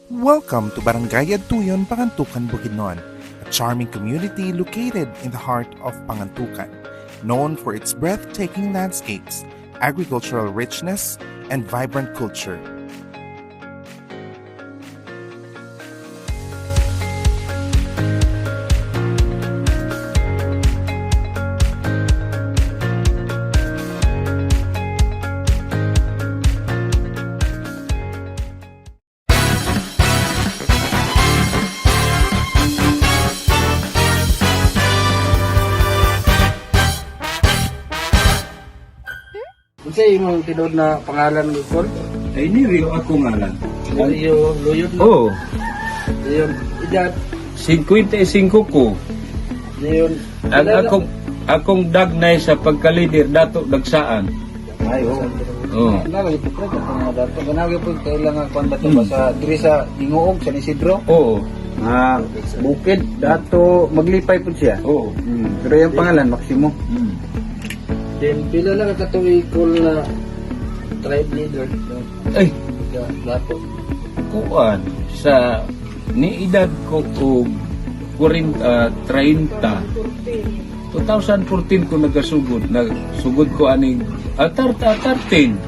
Welcome to Barangay Adtuyon, Pangantukan, Bukidnon, a charming community located in the heart of Pangantukan, known for its breathtaking landscapes, agricultural richness, and vibrant culture. Kasi yung tinod na pangalan mo Paul, Ay, niriyo ako ngalan. yung luyod na, Oo, yung edad, 55 ko. yung Akong dagnay sa pagkalider dato dagsaan. ay, Oo. nalagay po ka mga dato. Ganagay po kailangan kung dato ba sa diri sa Dingoog, San Isidro. Oo. Bukid, dato maglipay po siya. Oo. Pero yung pangalan, Maximo. Mm. Then, pila lang katuloy ko na tribe leader. Ay, Dato. kuan sa ni edad ko og 30. 2014 ko nagsugod ko aning 13.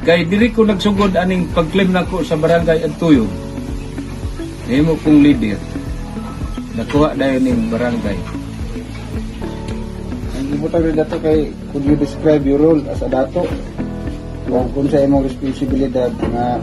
Kay diri ko nagsugod aning pag-claim nako sa barangay Adtuyon. Nimo kong leader. Nakuha dayon ning barangay. Ang ibutang rin dato kay, could you describe your role as a dato? Kung sa imong responsibilidad na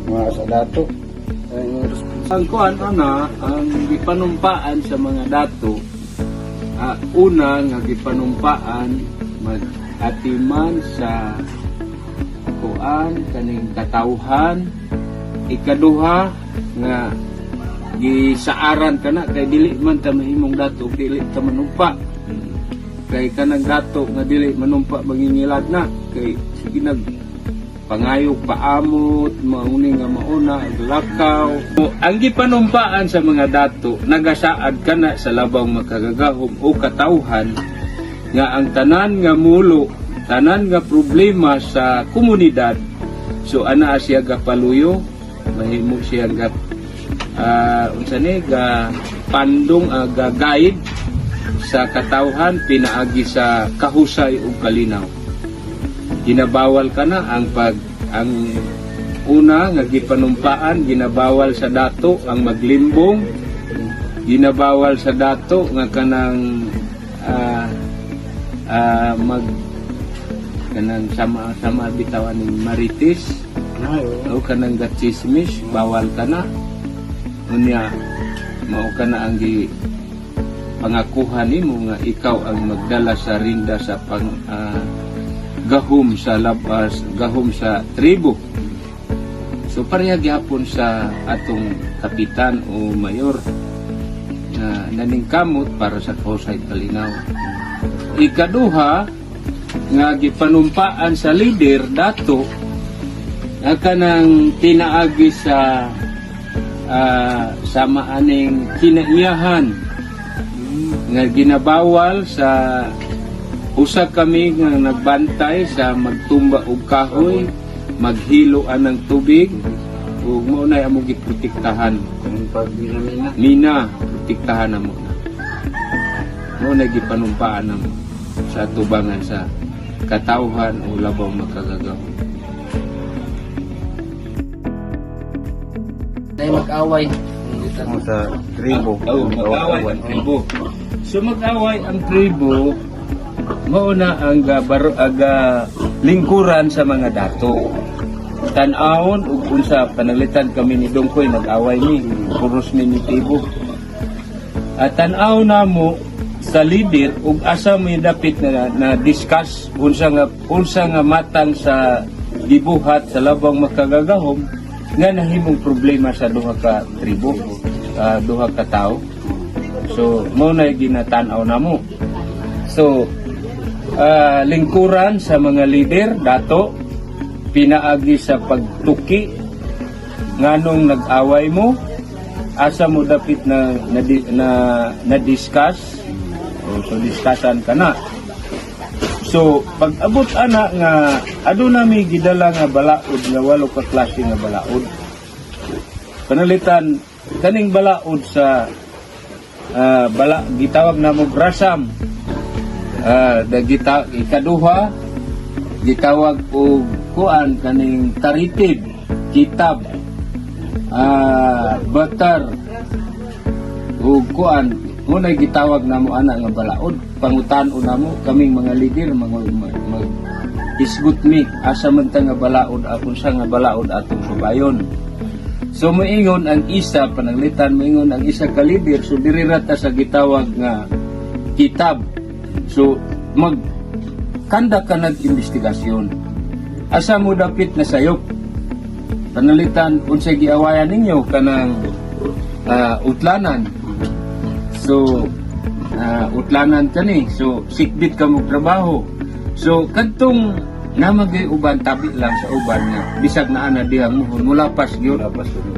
mga sa dato. Ang kuan ana ang gipanumpaan sa mga dato, una nga gipanumpaan mag-atiman sa kuan kaning katawhan, ikaduha nga gisaaran kana kay dili man ta mahimong dato dili ta manumpa. Kay kanang dato nga dili manumpa mangingilad na kay sige pangayog paamot mauni nga mauna lakaw. Ang gipanumpaan sa mga dato nagasaad kana sa labang makagagahom o katawhan nga ang tanan nga mulo, tanan nga problema sa komunidad, so ana siya gapaluyo, mahimo siya ga unsa ni ga pandong ga guide sa katawhan pinaagi sa kahusay ug kalinaw. Ginabawal kana ang una nga gipanumpaan, ginabawal sa dato ang maglimbong, ginabawal sa dato nga kanang kanang sama bitawan ning marites o kanang gatsismis, bawal kana. Unya mao kana ang pangakuhan nimo nga ikaw ang magdala sa rinda sa gahom sa labas, gahom sa tribo. So pareha gyapon sa atong kapitan o mayor na naningkamot para sa kahusay kalinaw. Ikaduha nga gipanumpaan sa leader dato nga kanang pinaagi sa sama aning kinaiyahan nga ginabawal sa usa kami nga nagbantay sa magtumba og kahoy, maghilo ng tubig, ug mao nay amo giprotektahan. Pag minamina. Mina, protektahan namo na. Mao nay gipanumpaan namo sa tubangan sa katawhan o labaw makagagahom. Dahil mag-away. Sa tribo. Mag-away ang tribo. So mag-away ang tribo, mauna ang lingkuran sa mga dato. Tan-awon ug unsa panalitan kami ni Dongkoy nag-away ni puros minitibo. At tan-aw namo sa leader ug asa may dapit na discuss unsa nga matang sa gibuhat sa labang makagagahom nga nahimong problema sa duha ka tribo, duha ka tawo. So mao na ginatan-aw namo. So lingkuran sa mga leader dato pinaagi sa pagtuki nganong nag-away mo, asa mo dapit na discuss, so discussan ka na. So pag abot ana nga aduna mi gidala nga balaod nga walo ka klase nga balaod. Panalitan kaning balaod sa gitawag namo grasam. Ikaduha gitawag og kuan kaning taritib, kitab, batar ug kuan unay gitawag namo ana nga balaod. Pangutan-on namo kaming mga leader mag isgot mi asa man ta nga balaod akon sa nga balaod atong subayon. So moingon ang isa pananglitan moingon ang isa ka leader so diri ra ta sa gitawag nga kitab. So magkanda ka nag-investigasyon. Asa mo dapit na sayop? Panalitan unsay giawayan ninyo kanang utlanan. So utlanan kani. So sikbit ka mo trabaho. So kadtong namagay uban tabi lang sa uban nga bisag na ana diha muhon mulapas gyud.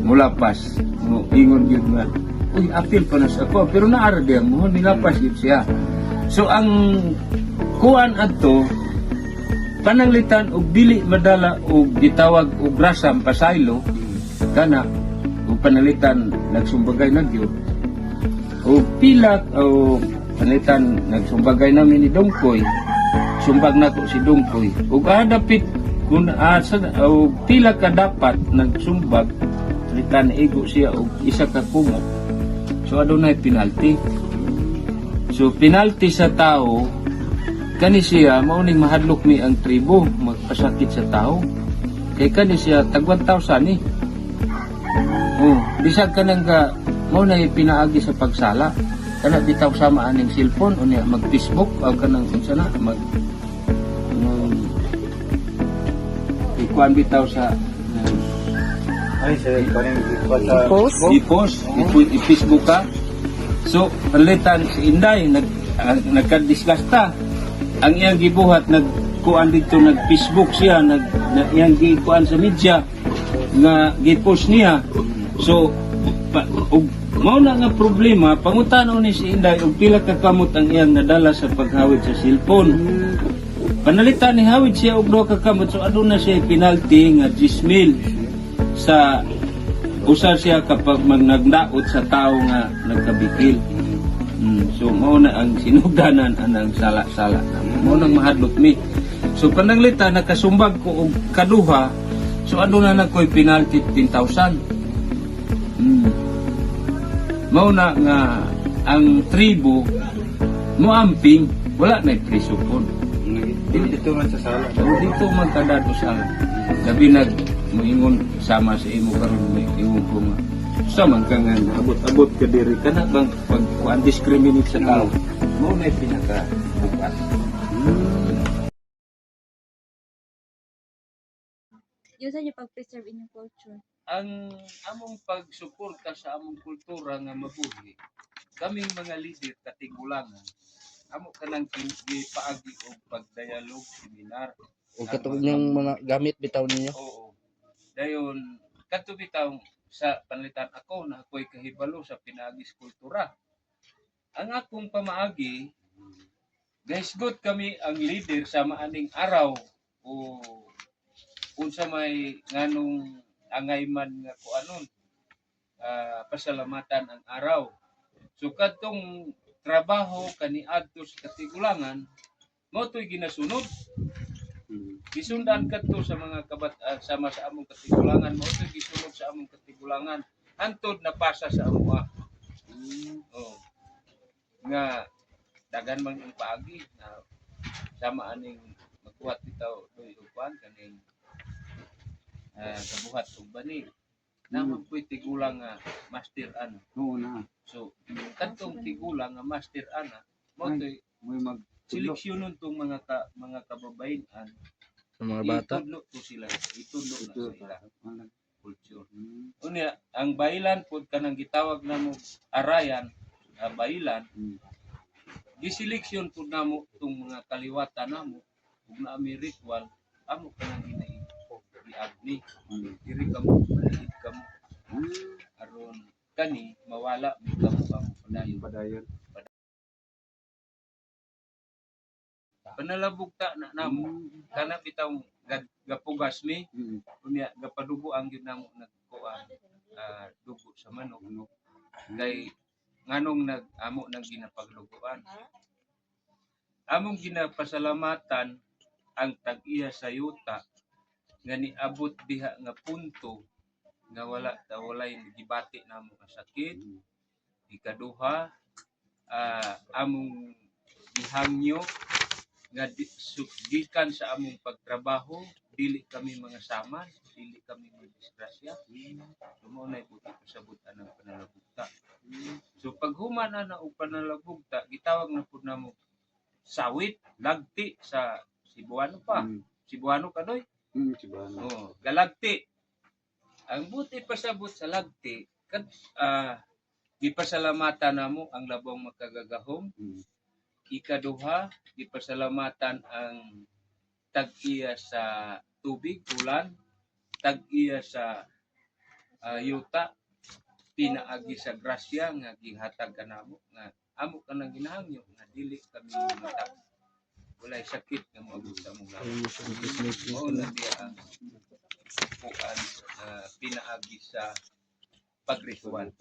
Mulapas. Mo ingon gyud nga uy apil pa na sa ako pero naara diha muhon milapas gyud siya. So ang kuan adto pananglitan og dili madala og gitawag og grasam pasaylo kana og panalitan nagsumbagay na gyud og pilak o panalitan nagsumbagay namin ni Dongkoy sumbag nato si Dongkoy og adapit kun og pila ka dapat nagsumbag panalitan ego siya og isa ka kumo so adunay penalty. So penalty sa tao kani siya mauning mahadlok mi ang tribo magpasakit sa tao kay kani siya tag 1,000 ni bisag kanang ka mao na pinaagi sa pagsala kana bitaw sama aning cellphone unya mag Facebook o kanang unsa na mag ikuan bitaw sa Ay, sa i-post i-Facebook ka. So palitan si Inday nagka-discuss ta ang iyang gibuhat nagkuan dito nag-Facebook siya iyang gikuan sa media nga gi-post niya so mao na nga problema pangutanaw ni si Inday og pila ka kamot ang iyang nadala sa paghawid sa cellphone panalitan ni hawid siya og duha ka kamot so aduna siya penalty nga 10,000 sa usar siya kapag magnagdaot sa tao nga nagkabikil. So mao na ang sinugdanan anang sala-sala. Mao nang mahadlok mi. So pananglita nakasumbag ko og kaduha. So aduna na koy penalty 10,000. Mao na nga ang tribo moamping wala na preso pon. Dito man sa sala. Dito man kadado sa labi nag moingon sama sa imo karon may ingon ko nga sama ka nga abot-abot ka diri kana bang pag discriminate sa tao mo na pinaka bukas. Yun sa inyo pag-preserve inyong culture. Ang among pagsuporta sa among kultura nga mabuhi kaming mga leader katigulangan amo kanang paagi og pagdialog seminar O katulad ng mga gamit bitaw ninyo. oo. Dayon kadto bitaw sa panlitan ako na ako'y kahibalo sa pinaagis kultura. Ang akong pamaagi, guys, good kami ang leader sa maaning araw o unsa may nganong angay man nga kuanon pasalamatan ang araw. So kadtong trabaho kaniadto sa katigulangan mo to'y ginasunod. Gisundan kadto sa mga sama sa among katigulangan mo ito gisunod sa among katigulangan hantod na pasa sa amoa. Nga dagan man ang paagi na sama aning magbuhat bitaw doy uban kaning kabuhat ug bani naman ko'y tigulang nga master ana. Oo na. So kadtong tigulang nga master ana mo to'y May mag seleksyonon tong mga kababayan Sa mga bata. itudlo to sila itudlo na sa ilang culture. Unya ang bailan pud kanang gitawag namo arayan bailan giseleksyon pud namo tong mga kaliwatan namo ug naami ritual amo kanang giagni diri kamo palit kamo aron kani mawala mi kamo ang padayon. panalabugta na namo kana bitaw gapugas mi unya gapadugo ang gyud namo nagkuan dugo sa manok no kay nganong amo nang ginapaglugoan among ginapasalamatan ang tag-iya sa yuta nga niabot diha nga punto nga walay gibati namo ang sakit. Ikaduha, among gihangyo nga gikan sa among pagtrabaho, dili kami mga saman, dili kami mga disgrasya. Sumo na ibuti pasabutan ng panalabugta. So paghuman na og panalabugta, gitawag na pud namo sawit, lagti sa Cebuano pa. Cebuano kadoy? Oh, galagti. Ang buti pasabot sa lagti, gipasalamatan namo ang labong makagagahom. Ikaduha, gipasalamatan ang tag-iya sa tubig, ulan, tag-iya sa yuta, pinaagi sa grasya nga gihatag kanamo nga amo ka nang ginahangyo nga dili kami mata. Walay sakit nga moabot sa among lawas. Mao na diya ang puan pinaagi sa pagritual.